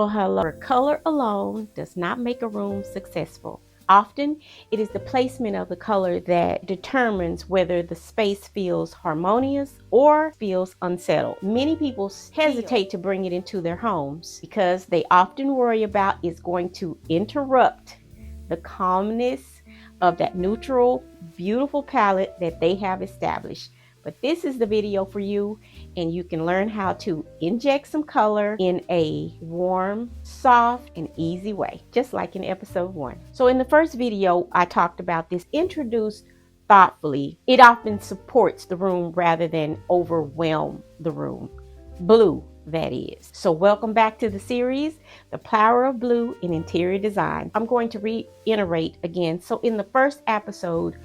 Well, hello. Color alone does not make a room successful. Often, it is the placement of the color that determines whether the space feels harmonious or feels unsettled. Many people hesitate to bring it into their homes because they often worry about it's going to interrupt the calmness of that neutral, beautiful palette that they have established. But this is the video for you, and you can learn how to inject some color in a warm, soft, and easy way, just like in episode 1. So in the first video, I talked about this introduced thoughtfully. It often supports the room rather than overwhelm the room. Blue, that is. So welcome back to the series, The Power of Blue in Interior Design. I'm going to reiterate again. So in the first episode,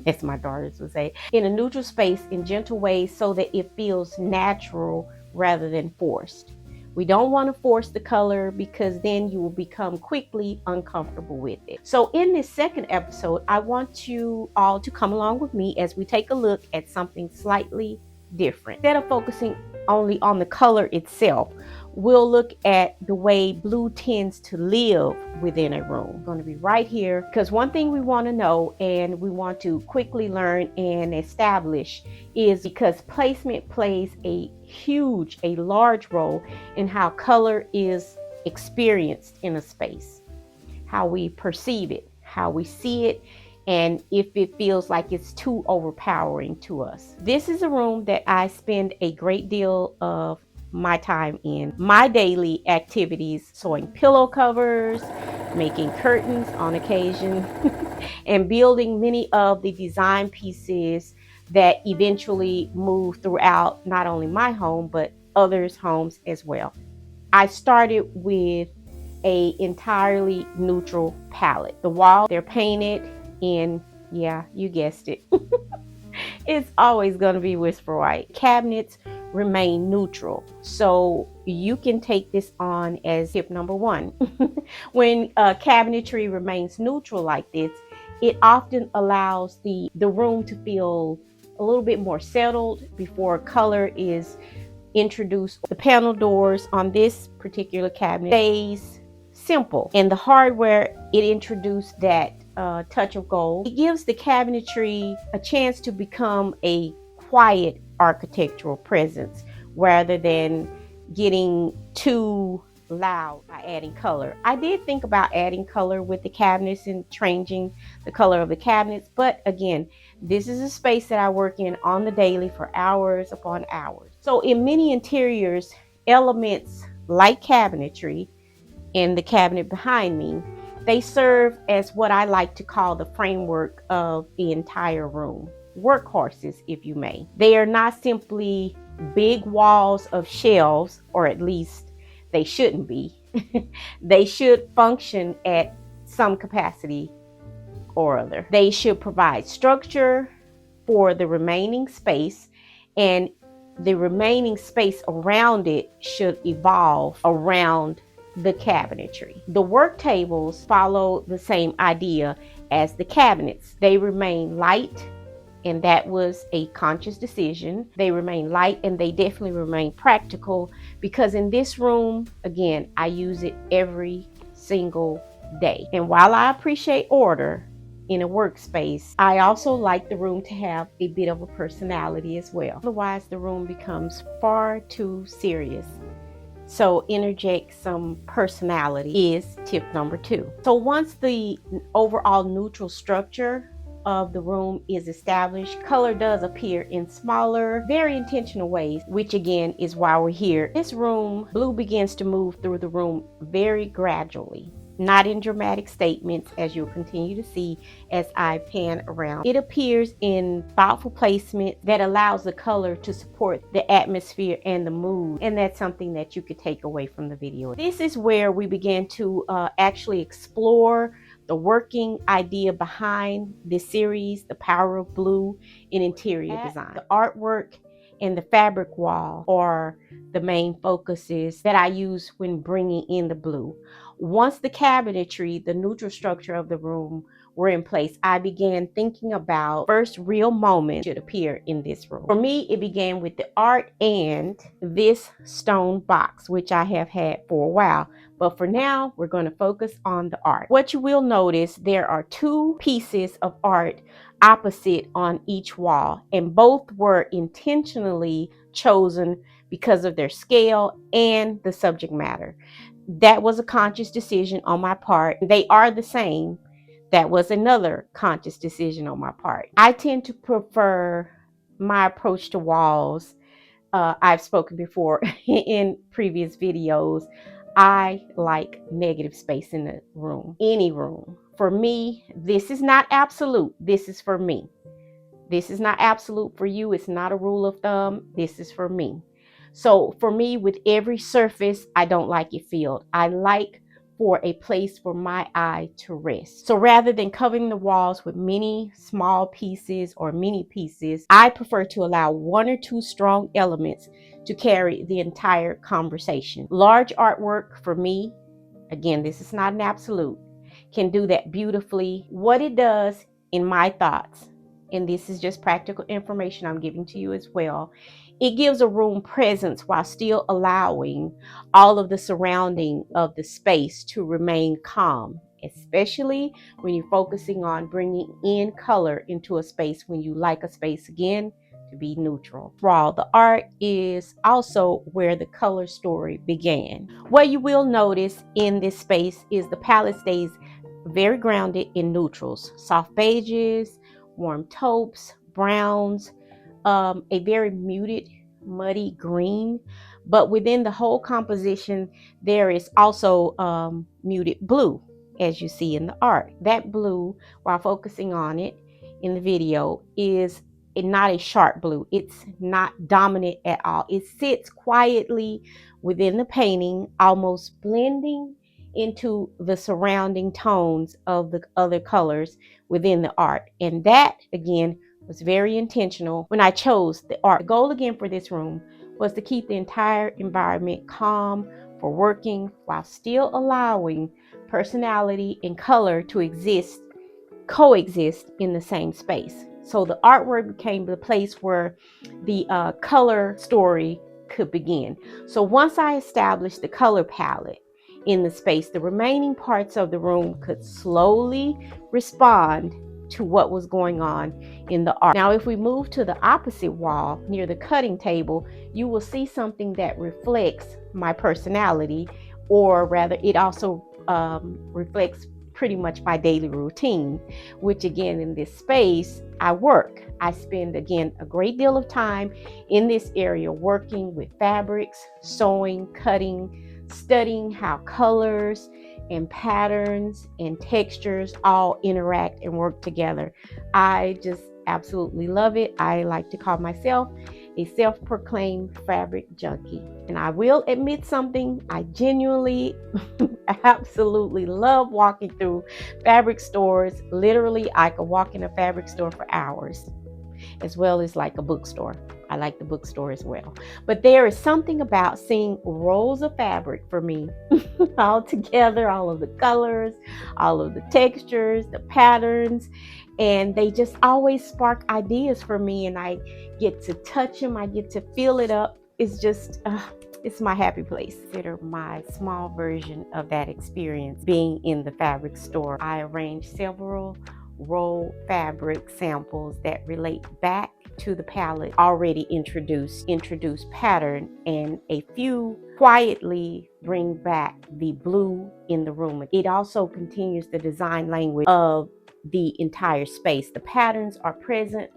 as my daughters would say, in a neutral space in gentle ways so that it feels natural rather than forced. We don't want to force the color because then you will become quickly uncomfortable with it. So in this second episode, I want you all to come along with me as we take a look at something slightly different. Instead of focusing only on the color itself, we'll look at the way blue tends to live within a room. I'm going to be right here because one thing we want to know and we want to quickly learn and establish is because placement plays a large role in how color is experienced in a space, how we perceive it, how we see it, and if it feels like it's too overpowering to us. This is a room that I spend a great deal of my time in. My daily activities, sewing pillow covers, making curtains on occasion, and building many of the design pieces that eventually move throughout not only my home, but others' homes as well. I started with a entirely neutral palette. The walls, they're painted in, yeah, you guessed it. It's always going to be whisper white. Cabinets remain neutral. So you can take this on as tip number 1. When cabinetry remains neutral like this, it often allows the room to feel a little bit more settled before color is introduced. The panel doors on this particular cabinet stays simple, and the hardware, it introduced that touch of gold. It gives the cabinetry a chance to become a quiet architectural presence rather than getting too loud by adding color. I did think about adding color with the cabinets and changing the color of the cabinets, but again, this is a space that I work in on the daily for hours upon hours. So in many interiors, elements like cabinetry and the cabinet behind me, they serve as what I like to call the framework of the entire room. Workhorses, if you may. They are not simply big walls of shelves, or at least they shouldn't be. They should function at some capacity or other. They should provide structure for the remaining space, and the remaining space around it should evolve around the cabinetry. The work tables follow the same idea as the cabinets. They remain light, and that was a conscious decision. They remain light and they definitely remain practical because in this room, again, I use it every single day. And while I appreciate order in a workspace, I also like the room to have a bit of a personality as well. Otherwise, the room becomes far too serious. So interject some personality is tip number 2. So once the overall neutral structure of the room is established, color does appear in smaller, very intentional ways, which again is why we're here. This room, blue begins to move through the room very gradually, not in dramatic statements, as you'll continue to see as I pan around. It appears in thoughtful placement that allows the color to support the atmosphere and the mood, and that's something that you could take away from the video. This is where we began to actually explore the working idea behind this series, The Power of Blue in Interior Design. The artwork and the fabric wall are the main focuses that I use when bringing in the blue. Once the cabinetry, the neutral structure of the room, were in place, I began thinking about first real moment should appear in this room. For me, it began with the art and this stone box, which I have had for a while. But for now, we're going to focus on the art. What you will notice, there are two pieces of art opposite on each wall, and both were intentionally chosen because of their scale and the subject matter. That was a conscious decision on my part. They are the same. That was another conscious decision on my part. I tend to prefer my approach to walls. I've spoken before in previous videos. I like negative space in the room, any room. For me, this is not absolute. This is for me. This is not absolute for you. It's not a rule of thumb. This is for me. So for me, with every surface, I don't like it filled. I like for a place for my eye to rest. So rather than covering the walls with many small pieces or mini pieces, I prefer to allow one or two strong elements to carry the entire conversation. Large artwork for me, again, this is not an absolute, can do that beautifully. What it does, in my thoughts, and this is just practical information I'm giving to you as well, it gives a room presence while still allowing all of the surrounding of the space to remain calm, especially when you're focusing on bringing in color into a space when you like a space again to be neutral. While the art is also where the color story began. What you will notice in this space is the palette stays very grounded in neutrals, soft beiges, warm taupes, browns, a very muted, muddy green. But within the whole composition, there is also muted blue, as you see in the art. That blue, while focusing on it in the video, is not a sharp blue. It's not dominant at all. It sits quietly within the painting, almost blending into the surrounding tones of the other colors within the art. And that, again, was very intentional when I chose the art. The goal again for this room was to keep the entire environment calm for working while still allowing personality and color to coexist in the same space. So the artwork became the place where the color story could begin. So once I established the color palette in the space, the remaining parts of the room could slowly respond to what was going on in the art. Now, if we move to the opposite wall near the cutting table, you will see something that reflects my personality, or rather, it also reflects pretty much my daily routine, which again, in this space, I work. I spend, again, a great deal of time in this area working with fabrics, sewing, cutting, studying how colors and patterns and textures all interact and work together. I just absolutely love it. I like to call myself a self-proclaimed fabric junkie. And I will admit something, I genuinely absolutely love walking through fabric stores. Literally, I could walk in a fabric store for hours, as well as like a bookstore. I like the bookstore as well. But there is something about seeing rolls of fabric for me all together, all of the colors, all of the textures, the patterns, and they just always spark ideas for me, and I get to touch them, I get to feel it up. It's just, it's my happy place. Consider my small version of that experience being in the fabric store. I arranged several roll fabric samples that relate back to the palette already introduced pattern, and a few quietly bring back the blue in the room. It also continues the design language of the entire space. The patterns are present,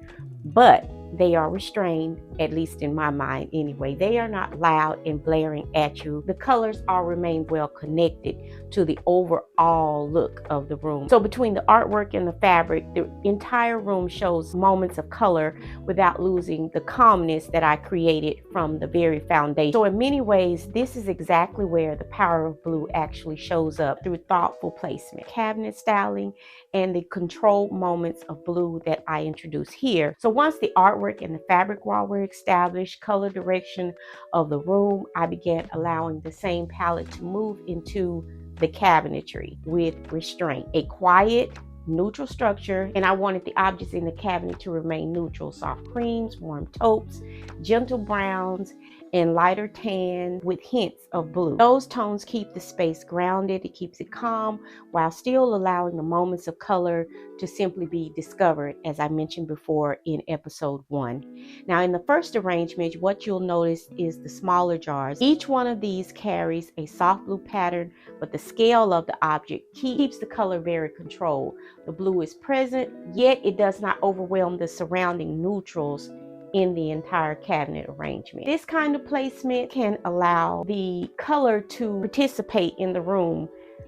but they are restrained, at least in my mind anyway. They are not loud and blaring at you. The colors all remain well connected to the overall look of the room. So between the artwork and the fabric, the entire room shows moments of color without losing the calmness that I created from the very foundation. So in many ways, this is exactly where the power of blue actually shows up, through thoughtful placement, cabinet styling, and the controlled moments of blue that I introduce here. So once the artwork and the fabric wall were established, color direction of the room, I began allowing the same palette to move into the cabinetry with restraint. A quiet, neutral structure, and I wanted the objects in the cabinet to remain neutral: soft creams, warm taupes, gentle browns, and lighter tan with hints of blue. Those tones keep the space grounded, it keeps it calm, while still allowing the moments of color to simply be discovered, as I mentioned before in episode 1. Now, in the first arrangement, what you'll notice is the smaller jars. Each one of these carries a soft blue pattern, but the scale of the object keeps the color very controlled. The blue is present, yet it does not overwhelm the surrounding neutrals in the entire cabinet arrangement. This kind of placement can allow the color to participate in the room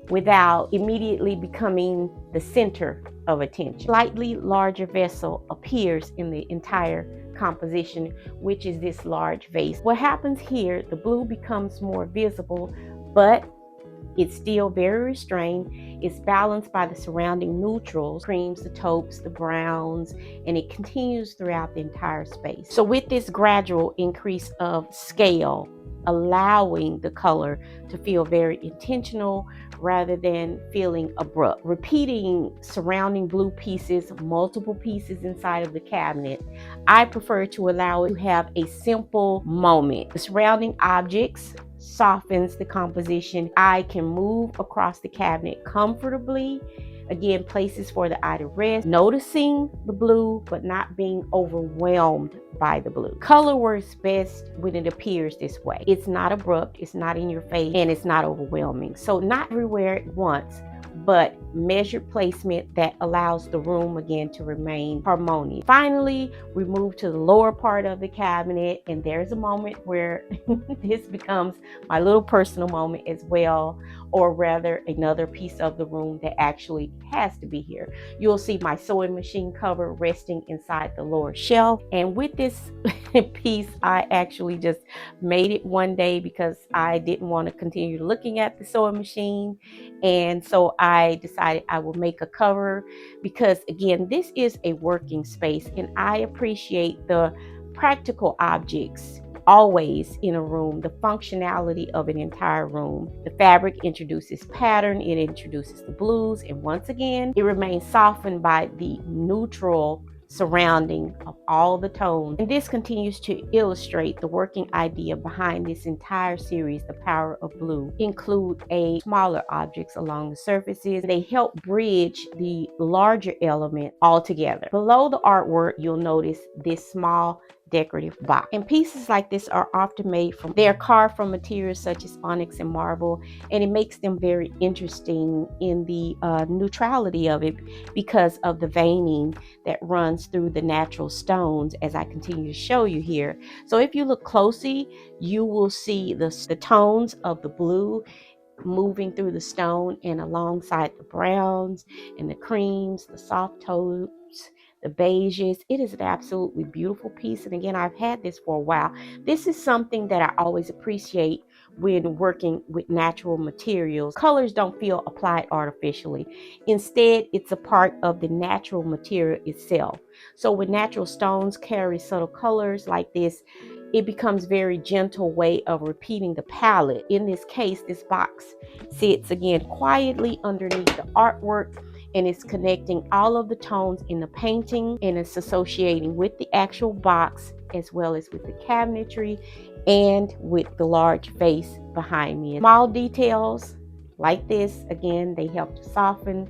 without immediately becoming the center of attention. Slightly larger vessel appears in the entire composition, which is this large vase. What happens here, the blue becomes more visible, but it's still very restrained. It's balanced by the surrounding neutrals, creams, the taupes, the browns, and it continues throughout the entire space. So with this gradual increase of scale, allowing the color to feel very intentional rather than feeling abrupt. Repeating surrounding blue pieces, multiple pieces inside of the cabinet, I prefer to allow it to have a simple moment. The surrounding objects softens the composition. I can move across the cabinet comfortably. Again, places for the eye to rest, noticing the blue, but not being overwhelmed by the blue. Color works best when it appears this way. It's not abrupt, it's not in your face, and it's not overwhelming. So not everywhere at once, but measured placement that allows the room again to remain harmonious. Finally, we move to the lower part of the cabinet, and there's a moment where this becomes my little personal moment as well, or rather another piece of the room that actually has to be here. You'll see my sewing machine cover resting inside the lower shelf, and with this piece, I actually just made it one day because I didn't want to continue looking at the sewing machine, and so I decided I will make a cover because, again, this is a working space and I appreciate the practical objects always in a room, the functionality of an entire room. The fabric introduces pattern, it introduces the blues, and once again, it remains softened by the neutral surrounding of all the tones. And this continues to illustrate the working idea behind this entire series, The Power of Blue. Include smaller objects along the surfaces. They help bridge the larger element all together. Below the artwork, you'll notice this small decorative box. And pieces like this are often they are carved from materials such as onyx and marble, and it makes them very interesting in the neutrality of it because of the veining that runs through the natural stones, as I continue to show you here. So if you look closely, you will see the tones of the blue moving through the stone and alongside the browns and the creams, the soft taupes, the beiges. It is an absolutely beautiful piece. And again, I've had this for a while. This is something that I always appreciate when working with natural materials. Colors don't feel applied artificially. Instead, it's a part of the natural material itself. So when natural stones carry subtle colors like this, it becomes very gentle way of repeating the palette. In this case, this box sits again quietly underneath the artwork, and it's connecting all of the tones in the painting, and it's associating with the actual box as well as with the cabinetry and with the large vase behind me. Small details like this, again, they help to soften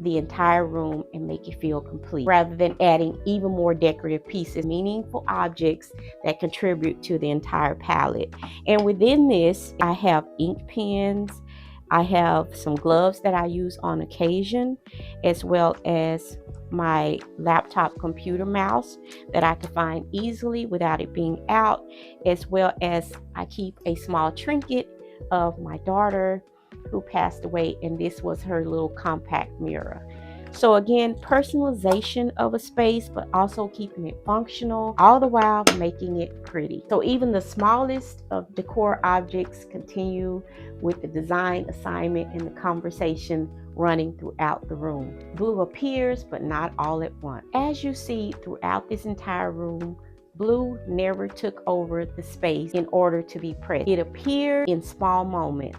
the entire room and make it feel complete, rather than adding even more decorative pieces, meaningful objects that contribute to the entire palette. And within this, I have ink pens, I have some gloves that I use on occasion, as well as my laptop computer mouse that I can find easily without it being out, as well as I keep a small trinket of my daughter who passed away, and this was her little compact mirror. So again, personalization of a space, but also keeping it functional, all the while making it pretty. So even the smallest of decor objects continue with the design assignment and the conversation running throughout the room. Blue appears, but not all at once. As you see throughout this entire room, blue never took over the space in order to be present. It appeared in small moments,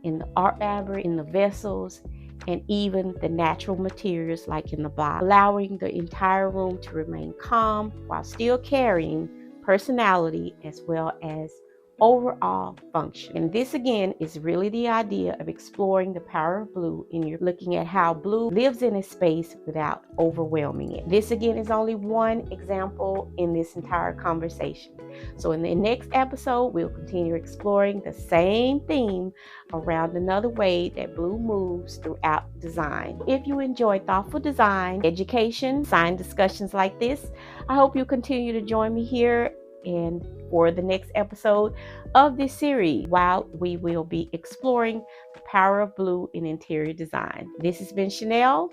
in the art fabric, in the vessels, and even the natural materials like in the box, allowing the entire room to remain calm while still carrying personality as well as overall function. And this again is really the idea of exploring the power of blue, and you're looking at how blue lives in a space without overwhelming it. This again is only one example in this entire conversation. So in the next episode, we'll continue exploring the same theme around another way that blue moves throughout design. If you enjoy thoughtful design, education, design discussions like this, I hope you continue to join me here and for the next episode of this series, while we will be exploring the power of blue in interior design. This has been Shenell.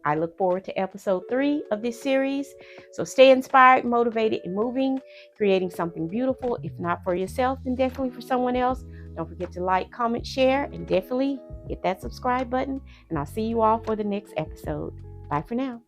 I look forward to episode 3 of this series. So stay inspired, motivated, and moving, creating something beautiful, if not for yourself, then definitely for someone else. Don't forget to like, comment, share, and definitely hit that subscribe button. And I'll see you all for the next episode. Bye for now.